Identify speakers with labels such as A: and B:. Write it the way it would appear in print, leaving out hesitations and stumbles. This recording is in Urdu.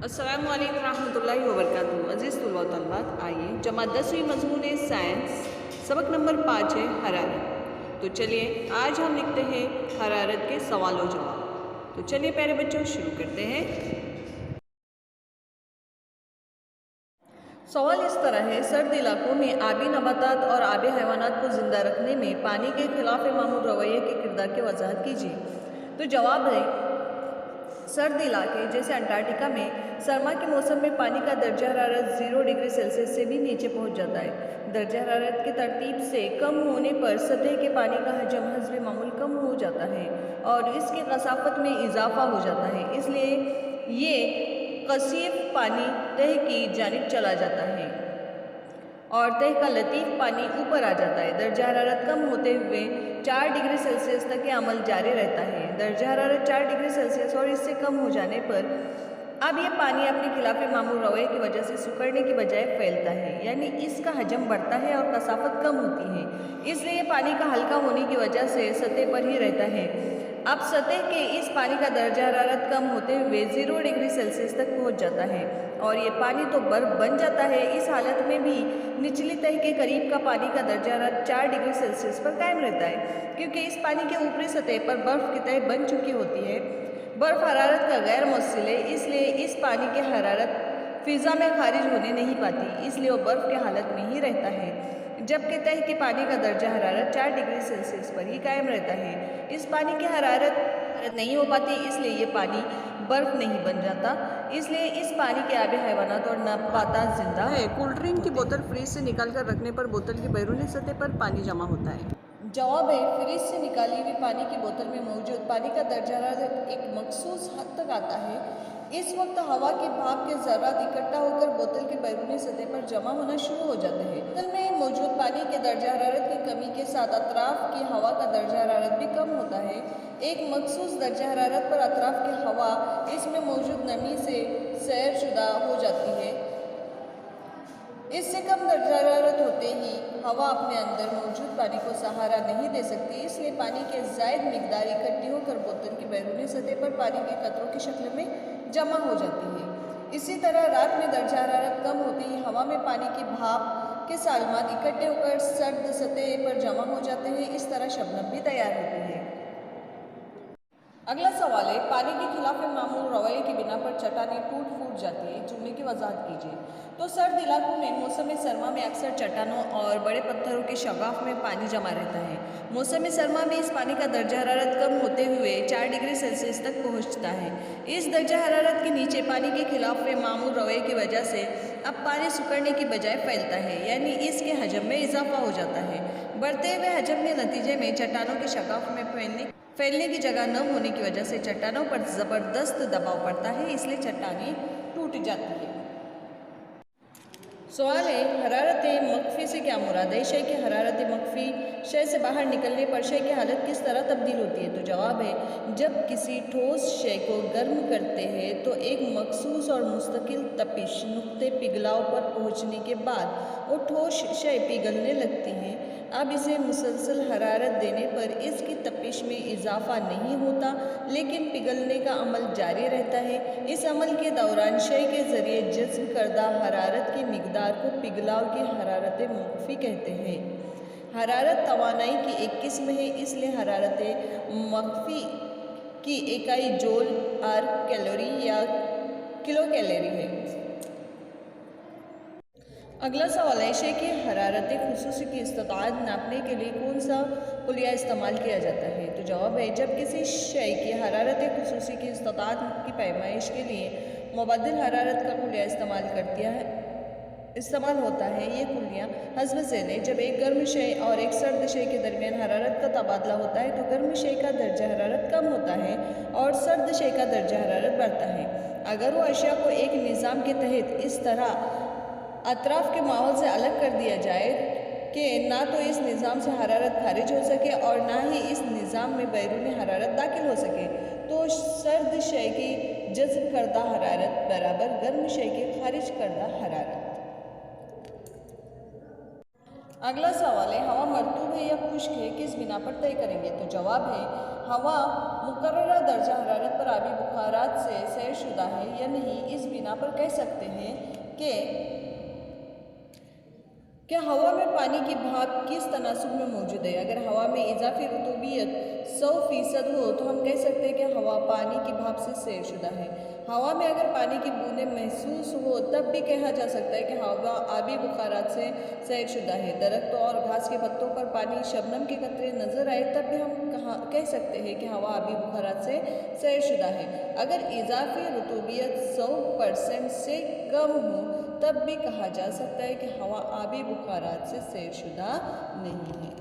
A: السلام علیکم ورحمۃ اللہ وبرکاتہ۔ عزیز طلباء و طالبات، آئیے جماعت 10ویں مضمون سائنس سبق نمبر 5 ہے حرارت۔ تو چلیے آج ہم لکھتے ہیں حرارت کے سوال و جواب۔ تو چلیے پیارے بچوں شروع کرتے ہیں۔ سوال اس طرح ہے، سرد علاقوں میں آبی نباتات اور آبی حیوانات کو زندہ رکھنے میں پانی کے خلاف معمول رویے کے کردار کی وضاحت کیجیے۔ تو جواب ہے، سرد علاقے جیسے انٹارکٹیکا میں سرما کے موسم میں پانی کا درجہ حرارت 0 ڈگری سیلسیس سے بھی نیچے پہنچ جاتا ہے۔ درجہ حرارت کی ترتیب سے کم ہونے پر سطح کے پانی کا حجم حسب معمول کم ہو جاتا ہے اور اس کی کثافت میں اضافہ ہو جاتا ہے، اس لیے یہ کثیف پانی تہہ کی جانب چلا جاتا ہے اور تہہ کا لطیف پانی اوپر آ جاتا ہے۔ درجہ حرارت کم ہوتے ہوئے 4 ڈگری سیلسیس تک یہ عمل جاری رہتا ہے۔ درجہ حرارت 4 ڈگری سیلسیس اور اس سے کم ہو جانے پر اب یہ پانی اپنے خلاف معمول رویے کی وجہ سے سکڑنے کی بجائے پھیلتا ہے، یعنی اس کا حجم بڑھتا ہے اور کثافت کم ہوتی ہے، اس لیے یہ پانی کا ہلکا ہونے کی وجہ سے سطح پر ہی رہتا ہے۔ اب سطح کے اس پانی کا درجہ حرارت کم ہوتے ہوئے 0 ڈگری سیلسیس تک پہنچ جاتا ہے اور یہ پانی تو برف بن جاتا ہے۔ اس حالت میں بھی نچلی تہہ کے قریب کا پانی کا درجہ حرارت 4 ڈگری سیلسیس پر قائم رہتا ہے، کیونکہ اس پانی کے اوپری سطح پر برف کی تہہ بن چکی ہوتی ہے۔ برف حرارت کا غیر مؤثر ہے، اس لیے اس پانی کی حرارت فضا میں خارج ہونے نہیں پاتی، اس لیے وہ برف کی حالت میں ہی رہتا ہے، جبکہ تہہ کے پانی کا درجہ حرارت 4 ڈگری سیلسیس پر ہی قائم رہتا ہے۔ اس پانی کی حرارت نہیں ہو پاتی، اس لیے یہ پانی برف نہیں بن جاتا، اس لیے اس پانی کے آبی حیوانات اور نباتات زندہ ہے۔ کولڈ ڈرنک کی بوتل فریج سے نکال کر رکھنے پر بوتل کی بیرونی سطح پر پانی جمع ہوتا ہے۔ جواب ہے، فریج سے نکالی ہوئی پانی کی بوتل میں موجود پانی کا درجہ حرارت ایک مخصوص حد تک آتا ہے۔ اس وقت ہوا کے بھاپ کے ذرات اکٹھا ہو کر بوتل کی بیرونی سطح پر جمع ہونا شروع ہو جاتے ہیں۔ بوتل میں موجود پانی کے درجہ حرارت کی کمی کے ساتھ اطراف کی ہوا کا درجہ حرارت بھی کم ہوتا ہے۔ ایک مخصوص درجہ حرارت پر اطراف کی ہوا اس میں موجود نمی سے سیر شدہ ہو جاتی ہے۔ اس سے کم درجہ حرارت ہوتے ہی ہوا اپنے اندر موجود پانی کو سہارا نہیں دے سکتی، اس لیے پانی کی زائد مقدار اکٹھی ہو کر بوتل کی بیرونی سطح پر پانی کے قطروں کی شکل میں جمع ہو جاتی ہے۔ اسی طرح رات میں درجہ حرارت کم ہوتے ہی ہوا میں پانی کی بھاپ کے سالمات اکٹھے ہو کر سرد سطح پر جمع ہو جاتے ہیں، اس طرح شبنم بھی تیار ہوتی ہے۔ اگلا سوال ہے، پانی کے خلاف معمول رویے کی بنا پر چٹانیں ٹوٹ پھوٹ جاتی ہیں، جملے کی وضاحت کیجیے۔ تو سرد علاقوں میں موسم سرما میں اکثر چٹانوں اور بڑے پتھروں کے شگاف میں پانی جمع رہتا ہے۔ موسم سرما میں اس پانی کا درجہ حرارت کم ہوتے ہوئے 4 ڈگری سیلسیس تک پہنچتا ہے۔ اس درجہ حرارت کے نیچے پانی کے خلاف معمول رویے کی وجہ سے اب پانی سکڑنے کی بجائے پھیلتا ہے، یعنی اس کے حجم میں اضافہ ہو جاتا ہے۔ بڑھتے ہوئے حجم کے نتیجے میں چٹانوں کے شگاف میں پھیلنے کی جگہ نہ ہونے کی وجہ سے چٹانوں پر زبردست دباؤ پڑتا ہے، اس لیے چٹانیں ٹوٹ جاتی ہیں۔ سوال ہے، حرارت مخفی سے کیا مراد ہے؟ شے کی حرارت مخفی شے سے باہر نکلنے پر شے کی حالت کس طرح تبدیل ہوتی ہے؟ تو جواب ہے، جب کسی ٹھوس شے کو گرم کرتے ہیں تو ایک مخصوص اور مستقل تپش نقطے پگھلاؤ پر پہنچنے کے بعد وہ ٹھوس شے پگھلنے لگتی ہے۔ اب اسے مسلسل حرارت دینے پر اس کی تپش میں اضافہ نہیں ہوتا، لیکن پگھلنے کا عمل جاری رہتا ہے۔ اس عمل کے دوران شے کے ذریعے جذب کردہ حرارت کی مقدار کو پگھلاؤ کی حرارت مخفی کہتے ہیں۔ حرارت توانائی کی ایک قسم ہے، اس لیے حرارت مخفی کی اکائی جول آر کیلوری یا کلو کیلوری ہے۔ اگلا سوال ہے، شے کی حرارت خصوصی کی استطاعت ناپنے کے لیے کون سا خلیہ استعمال کیا جاتا ہے؟ تو جواب ہے، جب کسی شے کی حرارت خصوصی کی استطاعت کی پیمائش کے لیے مبدل حرارت کا خلیہ استعمال ہوتا ہے۔ یہ خلیہ حسب ذیل ہے، جب ایک گرم شے اور ایک سرد شے کے درمیان حرارت کا تبادلہ ہوتا ہے تو گرم شے کا درجہ حرارت کم ہوتا ہے اور سرد شے کا درجہ حرارت بڑھتا ہے۔ اگر وہ اشیاء کو ایک نظام کے تحت اس طرح اطراف کے ماحول سے الگ کر دیا جائے کہ نہ تو اس نظام سے حرارت خارج ہو سکے اور نہ ہی اس نظام میں بیرونی حرارت داخل ہو سکے، تو سرد شے کی جذب کردہ حرارت برابر گرم شے کی خارج کردہ حرارت۔ اگلا سوال ہے، ہوا مرطوب ہے یا خشک ہے، کس بنا پر طے کریں گے؟ تو جواب ہے، ہوا مقررہ درجہ حرارت پر آبی بخارات سے سیر شدہ ہے یا نہیں، اس بنا پر کہہ سکتے ہیں کہ ہوا میں پانی کی بھاپ کس تناسب میں موجود ہے۔ اگر ہوا میں اضافی رطوبیت 100% ہو تو ہم کہہ سکتے ہیں کہ ہوا پانی کی بھاپ سے سیر شدہ ہے۔ ہوا میں اگر پانی کی بوندیں محسوس ہو تب بھی کہا جا سکتا ہے کہ ہوا آبی بخارات سے سیر شدہ ہے۔ درختوں اور گھاس کے پتوں پر پانی شبنم کے قطرے نظر آئے تب بھی ہم کہہ سکتے ہیں کہ ہوا آبی بخارات سے سیر شدہ ہے۔ اگر اضافی رطوبیت 100% سے کم ہو تب بھی کہا جا سکتا ہے کہ ہوا آبی بخارات سے سیر شدہ نہیں ہے۔